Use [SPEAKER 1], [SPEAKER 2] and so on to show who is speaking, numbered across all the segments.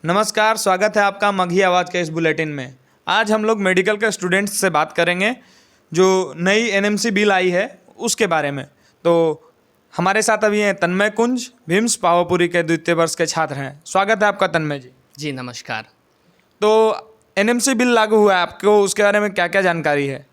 [SPEAKER 1] नमस्कार, स्वागत है आपका मगही आवाज़ के इस बुलेटिन में। आज हम लोग मेडिकल के स्टूडेंट्स से बात करेंगे जो नई एनएमसी बिल आई है उसके बारे में। तो हमारे साथ अभी हैं तन्मय कुंज, भीम्स पावापुरी के द्वितीय वर्ष के छात्र हैं। स्वागत है आपका तन्मय जी।
[SPEAKER 2] जी नमस्कार।
[SPEAKER 1] तो एनएमसी बिल लागू हुआ है, आपको उसके बारे में क्या क्या जानकारी है?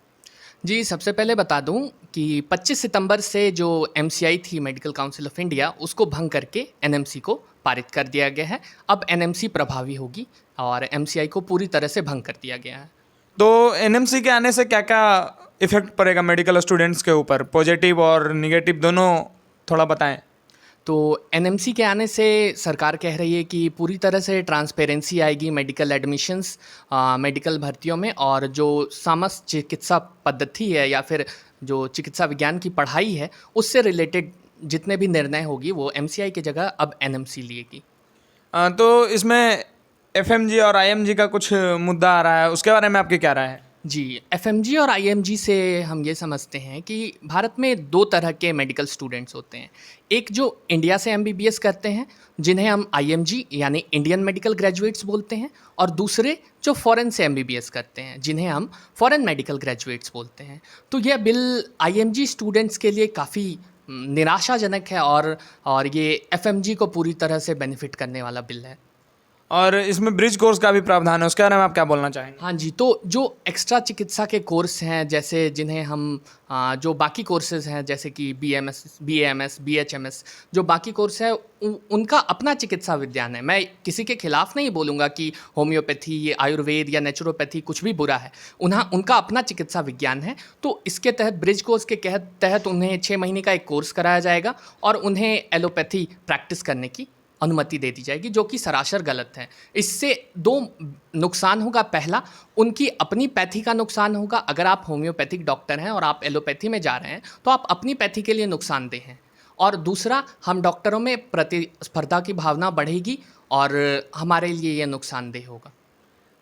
[SPEAKER 2] जी सबसे पहले बता दूं कि 25 सितंबर से जो एमसीआई थी मेडिकल काउंसिल ऑफ इंडिया उसको भंग करके एनएमसी को पारित कर दिया गया है। अब एनएमसी प्रभावी होगी और एमसीआई को पूरी तरह से भंग कर दिया गया है।
[SPEAKER 1] तो एनएमसी के आने से क्या क्या इफेक्ट पड़ेगा मेडिकल स्टूडेंट्स के ऊपर, पॉजिटिव और निगेटिव दोनों, थोड़ा बताएं।
[SPEAKER 2] तो एनएमसी के आने से सरकार कह रही है कि पूरी तरह से ट्रांसपेरेंसी आएगी मेडिकल एडमिशन्स, मेडिकल भर्तियों में, और जो समस्त चिकित्सा पद्धति है या फिर जो चिकित्सा विज्ञान की पढ़ाई है उससे रिलेटेड जितने भी निर्णय होगी वो एमसीआई की जगह अब एनएमसी लेगी।
[SPEAKER 1] तो इसमें एफएमजी और आईएमजी का कुछ मुद्दा आ रहा है, उसके बारे में आपकी क्या राय है?
[SPEAKER 2] जी, एफएमजी और आईएमजी से हम ये समझते हैं कि भारत में दो तरह के मेडिकल स्टूडेंट्स होते हैं। एक जो इंडिया से एमबीबीएस करते हैं जिन्हें हम आईएमजी यानी इंडियन मेडिकल ग्रेजुएट्स बोलते हैं, और दूसरे जो फॉरेन से एमबीबीएस करते हैं जिन्हें हम फॉरेन मेडिकल ग्रेजुएट्स बोलते हैं। तो यह बिल आईएमजी स्टूडेंट्स के लिए काफ़ी निराशाजनक है और ये एफएमजी को पूरी तरह से बेनिफिट करने वाला बिल है।
[SPEAKER 1] और इसमें ब्रिज कोर्स का भी प्रावधान है, उसके बारे में आप क्या बोलना चाहेंगे?
[SPEAKER 2] हाँ जी, तो जो एक्स्ट्रा चिकित्सा के कोर्स हैं जैसे जिन्हें हम जो बाकी कोर्सेज़ हैं जैसे कि बीएमएस, बीएएमएस, बीएचएमएस, जो बाकी कोर्स है उनका अपना चिकित्सा विज्ञान है। मैं किसी के खिलाफ नहीं बोलूँगा कि होम्योपैथी, आयुर्वेद या नेचुरोपैथी कुछ भी बुरा है, उनका अपना चिकित्सा विज्ञान है। तो इसके तहत ब्रिज कोर्स के तहत उन्हें 6 महीने का एक कोर्स कराया जाएगा और उन्हें एलोपैथी प्रैक्टिस करने की अनुमति दे दी जाएगी, जो कि सरासर गलत है। इससे दो नुकसान होगा। पहला, उनकी अपनी पैथी का नुकसान होगा। अगर आप होम्योपैथिक डॉक्टर हैं और आप एलोपैथी में जा रहे हैं तो आप अपनी पैथी के लिए नुकसानदेह हैं। और दूसरा, हम डॉक्टरों में प्रतिस्पर्धा की भावना बढ़ेगी और हमारे लिए ये नुकसानदेह होगा।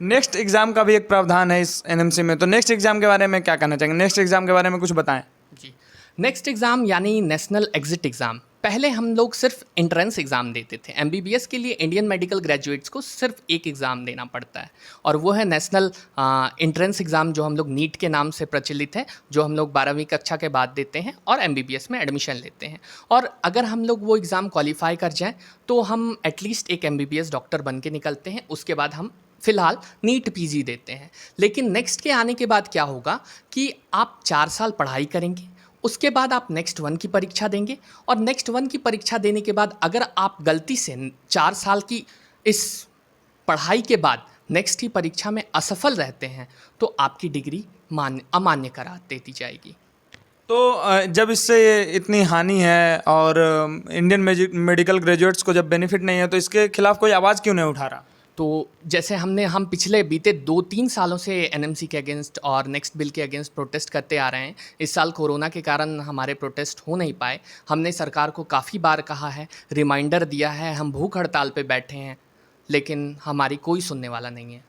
[SPEAKER 1] नेक्स्ट एग्ज़ाम का भी एक प्रावधान है इस एनएमसी में, तो नेक्स्ट एग्ज़ाम के बारे में क्या कहना चाहेंगे? नेक्स्ट एग्ज़ाम के बारे में कुछ बताएं।
[SPEAKER 2] जी, नेक्स्ट एग्ज़ाम यानी नेशनल एग्जिट एग्ज़ाम। पहले हम लोग सिर्फ एंट्रेंस एग्ज़ाम देते थे। एमबीबीएस के लिए इंडियन मेडिकल ग्रेजुएट्स को सिर्फ एक एग्ज़ाम देना पड़ता है और वो है नेशनल एंट्रेंस एग्ज़ाम, जो हम लोग नीट के नाम से प्रचलित है, जो हम लोग 12वीं कक्षा के बाद देते हैं और एमबीबीएस में एडमिशन लेते हैं। और अगर हम लोग वो एग्ज़ाम क्वालिफाई कर जाएँ तो हम एटलीस्ट एक एमबीबीएस डॉक्टर बन के निकलते हैं। उसके बाद हम फ़िलहाल नीट पीजी देते हैं। लेकिन नेक्स्ट के आने के बाद क्या होगा कि आप 4 साल पढ़ाई करेंगे, उसके बाद आप नेक्स्ट 1 की परीक्षा देंगे और नेक्स्ट 1 की परीक्षा देने के बाद अगर आप गलती से 4 साल की इस पढ़ाई के बाद नेक्स्ट की परीक्षा में असफल रहते हैं तो आपकी डिग्री अमान्य करार दे दी जाएगी।
[SPEAKER 1] तो जब इससे इतनी हानि है और इंडियन मेडिकल ग्रेजुएट्स को जब बेनिफिट नहीं है, तो इसके खिलाफ कोई आवाज़ क्यों नहीं उठा रहा?
[SPEAKER 2] तो जैसे हम पिछले बीते 2-3 सालों से एनएमसी के अगेंस्ट और नेक्स्ट बिल के अगेंस्ट प्रोटेस्ट करते आ रहे हैं। इस साल कोरोना के कारण हमारे प्रोटेस्ट हो नहीं पाए। हमने सरकार को काफ़ी बार कहा है, रिमाइंडर दिया है, हम भूख हड़ताल पे बैठे हैं, लेकिन हमारी कोई सुनने वाला नहीं है।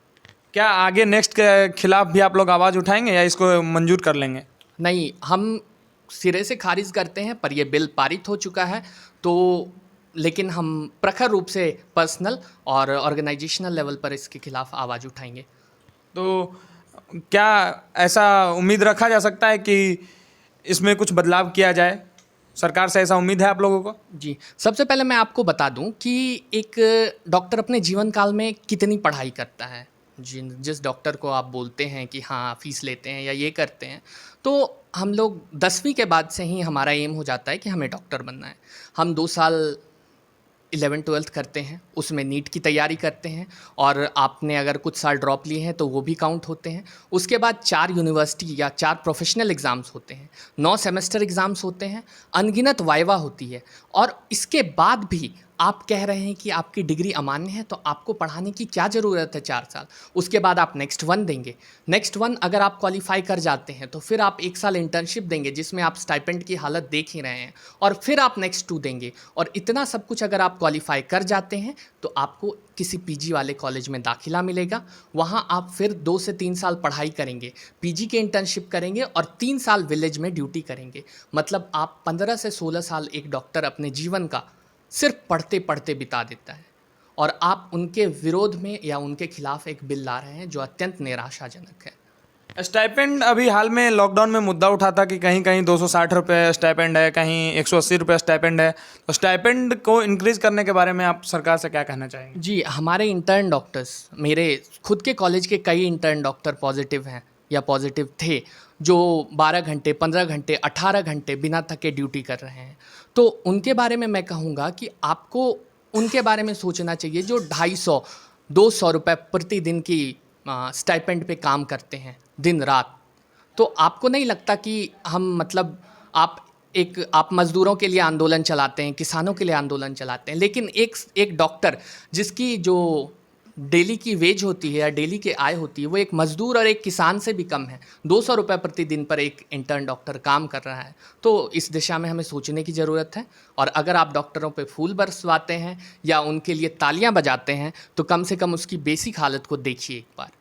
[SPEAKER 1] क्या आगे नेक्स्ट के खिलाफ भी आप लोग आवाज़ उठाएंगे या इसको मंजूर कर लेंगे?
[SPEAKER 2] नहीं, हम सिरे से खारिज करते हैं, पर यह बिल पारित हो चुका है। तो लेकिन हम प्रखर रूप से पर्सनल और ऑर्गेनाइजेशनल लेवल पर इसके खिलाफ आवाज़ उठाएंगे।
[SPEAKER 1] तो क्या ऐसा उम्मीद रखा जा सकता है कि इसमें कुछ बदलाव किया जाए? सरकार से ऐसा उम्मीद है आप लोगों को?
[SPEAKER 2] जी, सबसे पहले मैं आपको बता दूं कि एक डॉक्टर अपने जीवन काल में कितनी पढ़ाई करता है। जिस डॉक्टर को आप बोलते हैं कि हाँ फीस लेते हैं या ये करते हैं, तो हम लोग 10वीं के बाद से ही हमारा एम हो जाता है कि हमें डॉक्टर बनना है। हम 2 साल 11th-12th करते हैं, उसमें नीट की तैयारी करते हैं और आपने अगर कुछ साल ड्रॉप लिए हैं तो वो भी काउंट होते हैं। उसके बाद 4 यूनिवर्सिटी या 4 प्रोफेशनल एग्ज़ाम्स होते हैं, 9 सेमेस्टर एग्ज़ाम्स होते हैं, अनगिनत वाइवा होती है। और इसके बाद भी आप कह रहे हैं कि आपकी डिग्री अमान्य है, तो आपको पढ़ाने की क्या ज़रूरत है 4 साल? उसके बाद आप नेक्स्ट 1 देंगे। नेक्स्ट 1 अगर आप क्वालिफाई कर जाते हैं तो फिर आप 1 साल इंटर्नशिप देंगे जिसमें आप स्टाइपेंड की हालत देख ही रहे हैं, और फिर आप नेक्स्ट 2 देंगे। और इतना सब कुछ अगर आप क्वालिफाई कर जाते हैं तो आपको किसी पीजी वाले कॉलेज में दाखिला मिलेगा। वहाँ आप फिर 2 से 3 साल पढ़ाई करेंगे, पीजी के इंटर्नशिप करेंगे और 3 साल विलेज में ड्यूटी करेंगे। मतलब आप 15 से 16 साल एक डॉक्टर अपने जीवन का सिर्फ पढ़ते पढ़ते बिता देता है। और आप उनके विरोध में या उनके खिलाफ एक बिल ला रहे हैं जो अत्यंत निराशाजनक है।
[SPEAKER 1] स्टाइपेंड अभी हाल में लॉकडाउन में मुद्दा उठा था कि कहीं कहीं 260 रुपये स्टाइपेंड है, कहीं 180 रुपये स्टाइपेंड है। तो स्टाइपेंड को इंक्रीज़ करने के बारे में आप सरकार से क्या कहना चाहेंगे?
[SPEAKER 2] जी, हमारे इंटर्न डॉक्टर्स, मेरे खुद के कॉलेज के कई इंटर्न डॉक्टर पॉजिटिव हैं या पॉजिटिव थे, जो 12 घंटे, 15 घंटे, 18 घंटे बिना थके ड्यूटी कर रहे हैं। तो उनके बारे में मैं कहूँगा कि आपको उनके बारे में सोचना चाहिए जो 250, 200 रुपये प्रतिदिन की स्टाइपेंड पे काम करते हैं दिन रात। तो आपको नहीं लगता कि हम मतलब आप मज़दूरों के लिए आंदोलन चलाते हैं, किसानों के लिए आंदोलन चलाते हैं, लेकिन एक डॉक्टर जिसकी जो डेली की वेज होती है या डेली की आय होती है वो एक मज़दूर और एक किसान से भी कम है। 200 रुपये प्रतिदिन पर एक इंटर्न डॉक्टर काम कर रहा है। तो इस दिशा में हमें सोचने की ज़रूरत है। और अगर आप डॉक्टरों पे फूल बरसवाते हैं या उनके लिए तालियां बजाते हैं तो कम से कम उसकी बेसिक हालत को देखिए एक बार।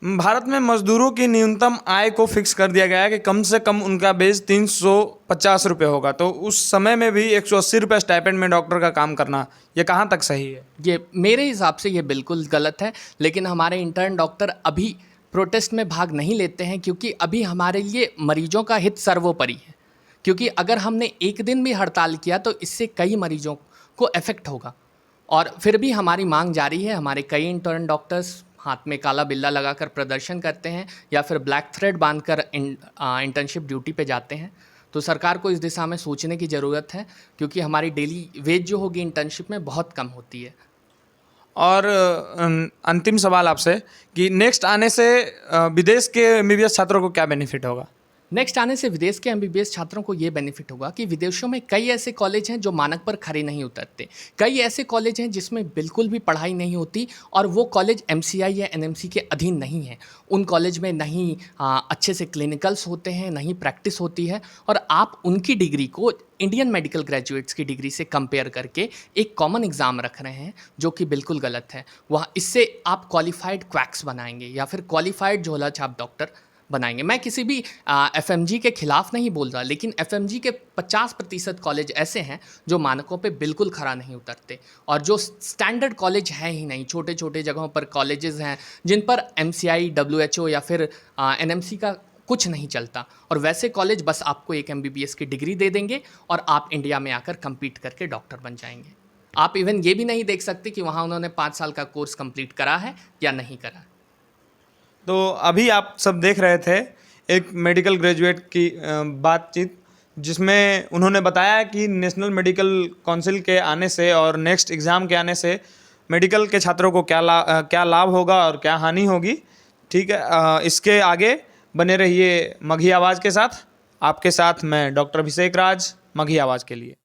[SPEAKER 1] भारत में मजदूरों की न्यूनतम आय को फिक्स कर दिया गया है कि कम से कम उनका बेस 350 रुपये होगा। तो उस समय में भी 180 रुपये स्टाइपेंड में डॉक्टर का काम करना, ये कहाँ तक सही है?
[SPEAKER 2] ये मेरे हिसाब से ये बिल्कुल गलत है। लेकिन हमारे इंटर्न डॉक्टर अभी प्रोटेस्ट में भाग नहीं लेते हैं क्योंकि अभी हमारे लिए मरीजों का हित सर्वोपरि है। क्योंकि अगर हमने एक दिन भी हड़ताल किया तो इससे कई मरीजों को इफ़ेक्ट होगा। और फिर भी हमारी मांग जारी है। हमारे कई इंटर्न डॉक्टर्स हाथ में काला बिल्ला लगाकर प्रदर्शन करते हैं या फिर ब्लैक थ्रेड बांधकर इंटर्नशिप ड्यूटी पे जाते हैं। तो सरकार को इस दिशा में सोचने की ज़रूरत है क्योंकि हमारी डेली वेज जो होगी इंटर्नशिप में बहुत कम होती है।
[SPEAKER 1] और अंतिम सवाल आपसे कि नेक्स्ट आने से विदेश के एमबीबीएस छात्रों को क्या बेनिफिट होगा?
[SPEAKER 2] नेक्स्ट आने से विदेश के एमबीबीएस छात्रों को ये बेनिफिट होगा कि विदेशों में कई ऐसे कॉलेज हैं जो मानक पर खरे नहीं उतरते। कई ऐसे कॉलेज हैं जिसमें बिल्कुल भी पढ़ाई नहीं होती और वो कॉलेज एमसीआई या एनएमसी के अधीन नहीं है। उन कॉलेज में नहीं अच्छे से क्लिनिकल्स होते हैं, नहीं प्रैक्टिस होती है। और आप उनकी डिग्री को इंडियन मेडिकल ग्रेजुएट्स की डिग्री से कंपेयर करके एक कॉमन एग्ज़ाम रख रहे हैं जो कि बिल्कुल गलत है। वहाँ इससे आप क्वालिफाइड क्वैक्स बनाएंगे या फिर क्वालिफाइड झोला छाप डॉक्टर बनाएंगे। मैं किसी भी एफएमजी के खिलाफ नहीं बोल रहा, लेकिन एफएमजी के 50% कॉलेज ऐसे हैं जो मानकों पे बिल्कुल खरा नहीं उतरते और जो स्टैंडर्ड कॉलेज हैं ही नहीं। छोटे छोटे जगहों पर कॉलेजेस हैं जिन पर एमसीआई, डब्ल्यूएचओ या फिर एनएमसी का कुछ नहीं चलता। और वैसे कॉलेज बस आपको एक एमबीबीएस की डिग्री दे देंगे और आप इंडिया में आकर कम्पीट करके डॉक्टर बन जाएंगे। आप इवन ये भी नहीं देख सकते कि वहाँ उन्होंने 5 साल का कोर्स कंप्लीट करा है या नहीं करा।
[SPEAKER 1] तो अभी आप सब देख रहे थे एक मेडिकल ग्रेजुएट की बातचीत, जिसमें उन्होंने बताया कि नेशनल मेडिकल काउंसिल के आने से और नेक्स्ट एग्ज़ाम के आने से मेडिकल के छात्रों को क्या लाभ होगा और क्या हानि होगी। ठीक है, इसके आगे बने रहिए मघी आवाज़ के साथ। आपके साथ मैं डॉक्टर अभिषेक राज, मघी आवाज़ के लिए।